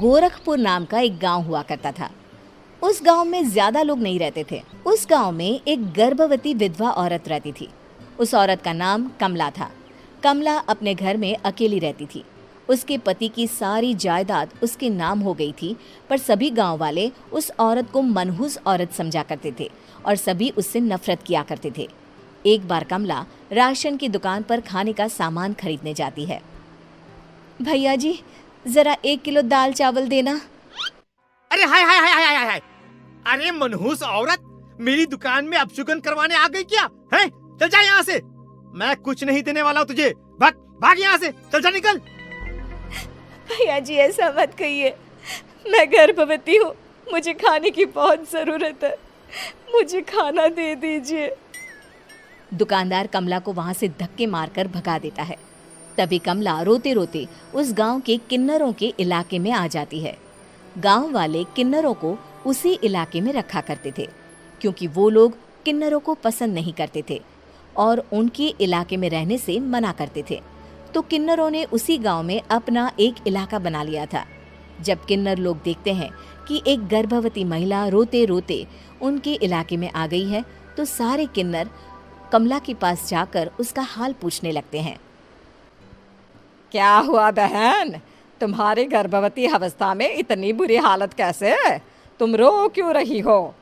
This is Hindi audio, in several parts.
गोरखपुर नाम का एक गांव हुआ करता था। उस गांव में ज्यादा लोग नहीं रहते थे। उस गांव में एक गर्भवती विधवा औरत रहती थी। उस औरत का नाम कमला था। कमला अपने घर में अकेली रहती थी। उसके पति की सारी जायदाद उसके नाम हो गई थी, पर सभी गांव वाले उस औरत को मनहूस औरत समझा करते थे और सभी उससे नफरत किया करते थे। एक बार कमला राशन की दुकान पर खाने का सामान खरीदने जाती है। भैया जी, जरा 1 किलो दाल चावल देना। अरे हाय हाय हाय हाय हाय! अरे मनहूस औरत, मेरी दुकान में अपशुगन करवाने आ गई क्या? हैं? चल जा यहाँ से, मैं कुछ नहीं देने वाला हूँ तुझे। भाग भाग यहाँ से, चल जा, निकल। भैया जी, ऐसा मत कहिए, मैं गर्भवती हूँ, मुझे खाने की बहुत जरूरत है, मुझे खाना दे दीजिए। दुकानदार कमला को वहां से धक्के मारकर भगा देता है। तभी कमला रोते रोते उस गांव के किन्नरों के इलाके में आ जाती है। गांव वाले किन्नरों को उसी इलाके में रखा करते थे, क्योंकि वो लोग किन्नरों को पसंद नहीं करते थे और उनके इलाके में रहने से मना करते थे। तो किन्नरों ने उसी गांव में अपना एक इलाका बना लिया था। जब किन्नर लोग देखते हैं कि एक गर्भवती महिला रोते रोते उनके इलाके में आ गई है, तो सारे किन्नर कमला के पास जाकर उसका हाल पूछने लगते हैं। क्या हुआ बहन, तुम्हारी गर्भवती अवस्था में इतनी बुरी हालत कैसे? तुम रो क्यों रही हो?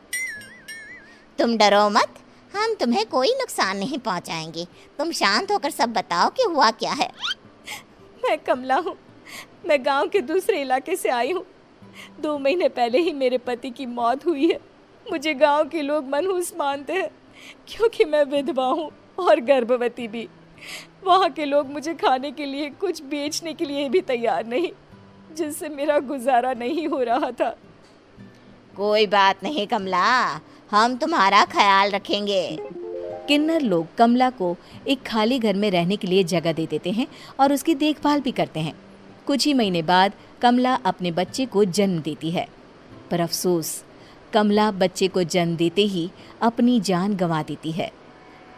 तुम डरो मत, हम तुम्हें कोई नुकसान नहीं पहुंचाएंगे। तुम शांत होकर सब बताओ कि हुआ क्या है। मैं कमला हूँ, मैं गांव के दूसरे इलाके से आई हूँ। 2 महीने पहले ही मेरे पति की मौत हुई है। मुझे गांव के लोग मनहूस मानते हैं, क्योंकि मैं विधवा हूँ और गर्भवती भी। वहाँ के लोग मुझे खाने के लिए कुछ बेचने के लिए भी तैयार नहीं, जिससे मेरा गुजारा नहीं हो रहा था। कोई बात नहीं कमला, हम तुम्हारा ख्याल रखेंगे। किन्नर लोग कमला को एक खाली घर में रहने के लिए जगह दे देते हैं और उसकी देखभाल भी करते हैं। कुछ ही महीने बाद कमला अपने बच्चे को जन्म देती है, पर अफसोस, कमला बच्चे को जन्म देते ही अपनी जान गंवा देती है।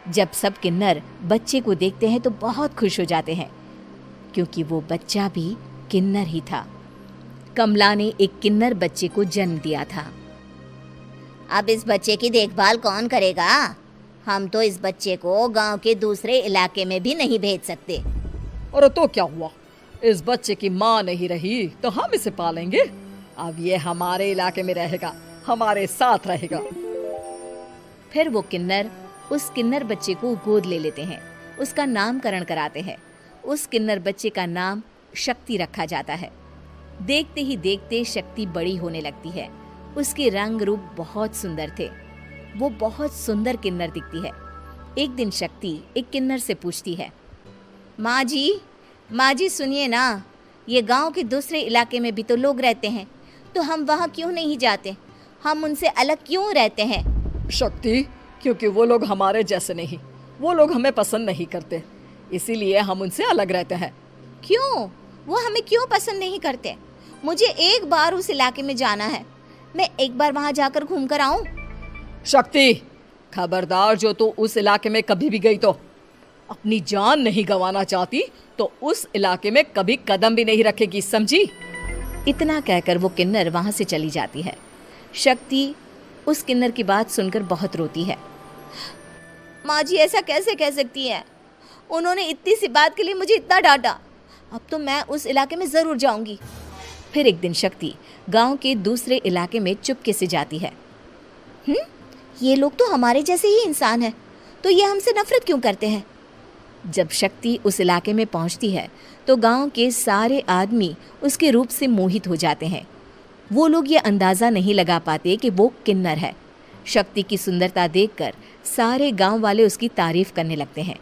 जब सब किन्नर बच्चे को देखते हैं तो बहुत खुश हो जाते हैं, क्योंकि वो बच्चा भी किन्नर ही था। कमला ने एक किन्नर बच्चे को जन्म दिया था। अब इस बच्चे की देखभाल कौन करेगा? हम तो इस बच्चे को गांव के दूसरे इलाके में भी नहीं भेज सकते। और तो क्या हुआ, इस बच्चे की माँ नहीं रही तो हम इसे पालेंगे। अब ये हमारे इलाके में रहेगा, हमारे साथ रहेगा। फिर वो किन्नर उस किन्नर बच्चे को गोद ले लेते हैं, उसका नामकरण कराते हैं। उस किन्नर बच्चे का नाम शक्ति रखा जाता है। देखते ही देखते शक्ति बड़ी होने लगती है। उसके रंग रूप बहुत सुंदर थे। वो बहुत सुंदर किन्नर दिखती है। एक दिन शक्ति एक किन्नर से पूछती है, माँ जी सुनिए ना, ये गांव के दूसरे इलाके में भी तो लोग रहते हैं, तो हम वहाँ क्यों नहीं जाते? हम उनसे अलग क्यों रहते हैं? शक्ति, क्योंकि वो लोग हमारे जैसे नहीं, वो लोग हमें पसंद नहीं करते, इसीलिए हम उनसे अलग रहते हैं। क्यों? वो हमें क्यों पसंद नहीं करते? मुझे एक बार उस इलाके में जाना है, मैं एक बार वहाँ जाकर घूम कर आऊँ। शक्ति, खबरदार, जो तू उस इलाके में कभी भी गई तो अपनी जान नहीं गंवाना चाहती तो उस इलाके में कभी कदम भी नहीं रखेगी, समझी? इतना कहकर वो किन्नर वहाँ से चली जाती है। शक्ति उस किन्नर की बात सुनकर बहुत रोती है। माँ जी, ऐसा कैसे कह सकती हैं? उन्होंने इतनी सी बात के लिए मुझे इतना डांटा। अब तो मैं उस इलाके में ज़रूर जाऊंगी। फिर एक दिन शक्ति गांव के दूसरे इलाके में चुपके से जाती है। ये लोग तो हमारे जैसे ही इंसान हैं, तो ये हमसे नफरत क्यों करते हैं? जब शक्ति उस इलाके में पहुंचती है तो गांव के सारे आदमी उसके रूप से मोहित हो जाते हैं। वो लोग ये अंदाज़ा नहीं लगा पाते कि वो किन्नर है। शक्ति की सुंदरता देखकर सारे गांव वाले उसकी तारीफ करने लगते हैं।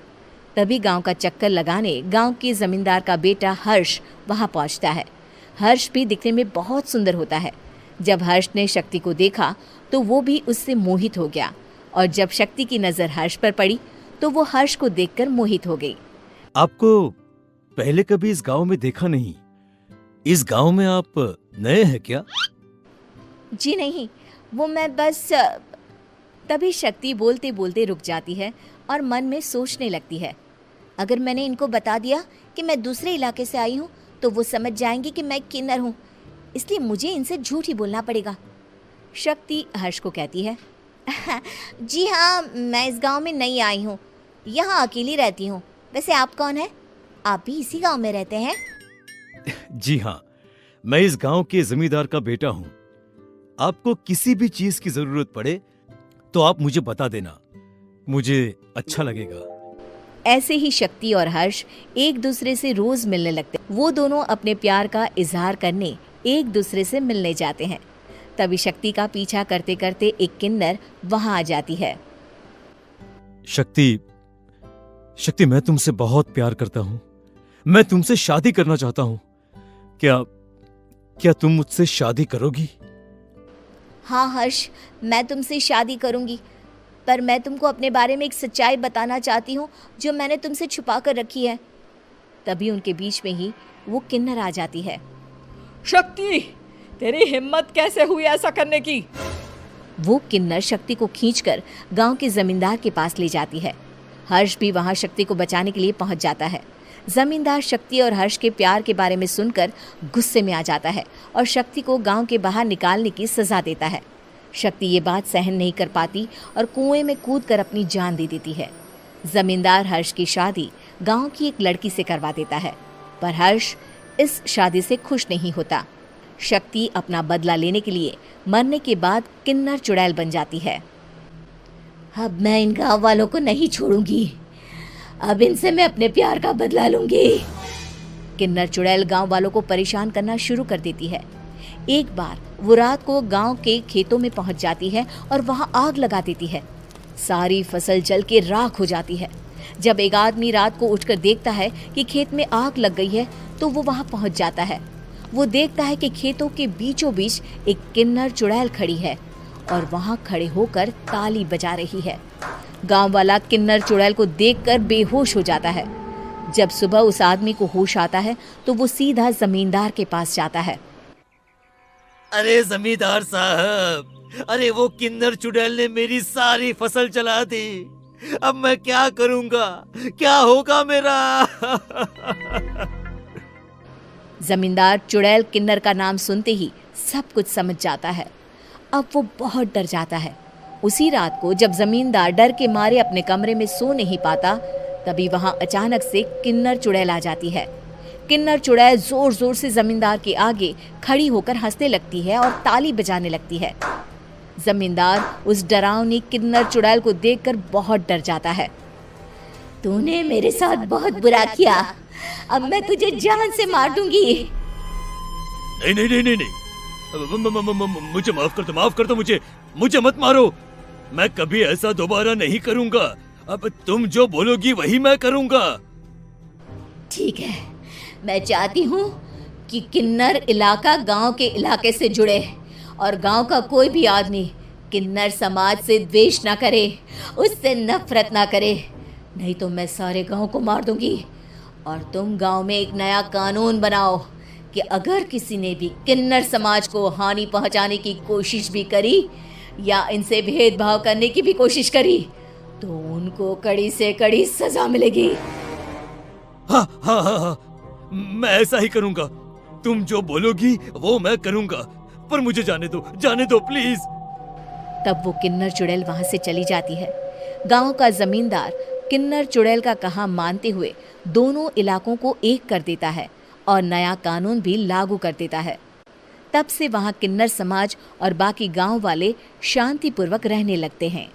तभी गांव का चक्कर लगाने गांव के जमींदार का बेटा हर्ष वहां पहुंचता है। हर्ष भी दिखने में बहुत सुंदर होता है। जब हर्ष ने शक्ति को देखा तो वो भी उससे मोहित हो गया, और जब शक्ति की नज़र हर्ष पर पड़ी तो वो हर्ष को देखकर मोहित हो गई। आपको पहले कभी इस गांव में देखा नहीं। इस गांव में आप नए हैं क्या? जी नहीं, वो मैं बस। तभी शक्ति बोलते बोलते रुक जाती है और मन में सोचने लगती है, अगर मैंने इनको बता दिया कि मैं दूसरे इलाके से आई हूँ तो वो समझ जाएंगे कि मैं किन्नर हूँ, इसलिए मुझे इनसे झूठ ही बोलना पड़ेगा। शक्ति हर्ष को कहती है, जी हाँ, मैं इस गांव में नई आई हूँ, यहाँ अकेली रहती हूँ। वैसे आप कौन है? आप भी इसी गांव में रहते हैं? जी हाँ, मैं इस गांव के जमींदार का बेटा हूँ। आपको किसी भी चीज की जरूरत पड़े तो आप मुझे बता देना, मुझे अच्छा लगेगा। ऐसे ही शक्ति और हर्ष एक दूसरे से रोज मिलने लगते। वो दोनों अपने प्यार का इजहार करने एक दूसरे से मिलने जाते हैं। तभी शक्ति का पीछा करते करते एक किन्नर वहां आ जाती है। शक्ति, मैं तुमसे बहुत प्यार करता हूँ। मैं तुमसे शादी करना चाहता हूँ। क्या तुम मुझसे शादी करोगी? हाँ हर्ष, मैं तुमसे शादी करूँगी, पर मैं तुमको अपने बारे में एक सच्चाई बताना चाहती हूँ जो मैंने तुमसे छुपा कर रखी है। तभी उनके बीच में ही वो किन्नर आ जाती है। शक्ति, तेरी हिम्मत कैसे हुई ऐसा करने की? वो किन्नर शक्ति को खींचकर गांव के जमींदार के पास ले जाती है। हर्ष भी वहां शक्ति को बचाने के लिए पहुंच जाता है। जमींदार शक्ति और हर्ष के प्यार के बारे में सुनकर गुस्से में आ जाता है और शक्ति को गांव के बाहर निकालने की सजा देता है। शक्ति ये बात सहन नहीं कर पाती और कुएं में कूदकर अपनी जान दे देती है। जमींदार हर्ष की शादी गांव की एक लड़की से करवा देता है, पर हर्ष इस शादी से खुश नहीं होता। शक्ति अपना बदला लेने के लिए मरने के बाद किन्नर चुड़ैल बन जाती है। अब मैं इन गाँव वालों को नहीं छोड़ूंगी, अब इनसे मैं अपने प्यार का बदला लूंगी। किन्नर चुड़ैल गांव वालों को परेशान करना शुरू कर देती है। एक बार वो रात को गांव के खेतों में पहुंच जाती है और वहां आग लगा देती है। सारी फसल जल के राख हो जाती है। जब एक आदमी रात को उठकर देखता है कि खेत में आग लग गई है तो वो वहां पहुंच जाता है। वो देखता है कि खेतों के बीचों बीच एक किन्नर चुड़ैल खड़ी है और वहां खड़े होकर ताली बजा रही है। गांव वाला किन्नर चुड़ैल को देखकर बेहोश हो जाता है। जब सुबह उस आदमी को होश आता है तो वो सीधा जमींदार के पास जाता है। अरे जमींदार साहब, अरे वो किन्नर चुड़ैल ने मेरी सारी फसल जला दी। अब मैं क्या करूंगा? क्या होगा मेरा? जमींदार चुड़ैल किन्नर का नाम सुनते ही सब कुछ समझ जाता है। अब वो बहुत डर जाता है। उसी रात को जब जमींदार डर के मारे अपने कमरे में सो नहीं पाता, तभी वहां अचानक से किन्नर चुड़ैल आ जाती है। किन्नर चुड़ैल जोर जोर से जमींदार के आगे खड़ी होकर हंसने लगती है और ताली बजाने लगती है। जमींदार उस डरावनी किन्नर चुड़ैल को देखकर बहुत डर जाता है। तूने मेरे साथ बहुत बुरा किया, अब मैं तुझे जान से मार दूंगी। नहीं नहीं नहीं नहीं नहीं, मुझे माफ कर दो, मुझे मत मारो। मैं कभी ऐसा दोबारा नहीं करूंगा। अब तुम जो बोलोगी वही मैं करूंगा। ठीक है, मैं चाहती हूँ कि किन्नर इलाका गांव के इलाके से जुड़े और गांव का कोई भी आदमी किन्नर समाज से द्वेष ना करे, उससे नफरत ना करे, नहीं तो मैं सारे गांव को मार दूंगी। और तुम गांव में एक नया कानून बनाओ कि अगर किसी ने भी किन्नर समाज को हानि पहुंचाने की कोशिश भी करी या इनसे भेदभाव करने की भी कोशिश करी तो उनको कड़ी से कड़ी सजा मिलेगी। हाँ हाँ हाँ हाँ, मैं ऐसा ही करूंगा। तुम जो बोलोगी वो मैं करूंगा, पर मुझे जाने दो प्लीज। तब वो किन्नर चुड़ैल वहां से चली जाती है। गांव का जमींदार किन्नर चुड़ैल का कहा मानते हुए दोनों इलाकों को एक कर देता है और नया कानून भी लागू कर देता है। तब से वहां किन्नर समाज और बाकी गांव वाले शांतिपूर्वक रहने लगते हैं।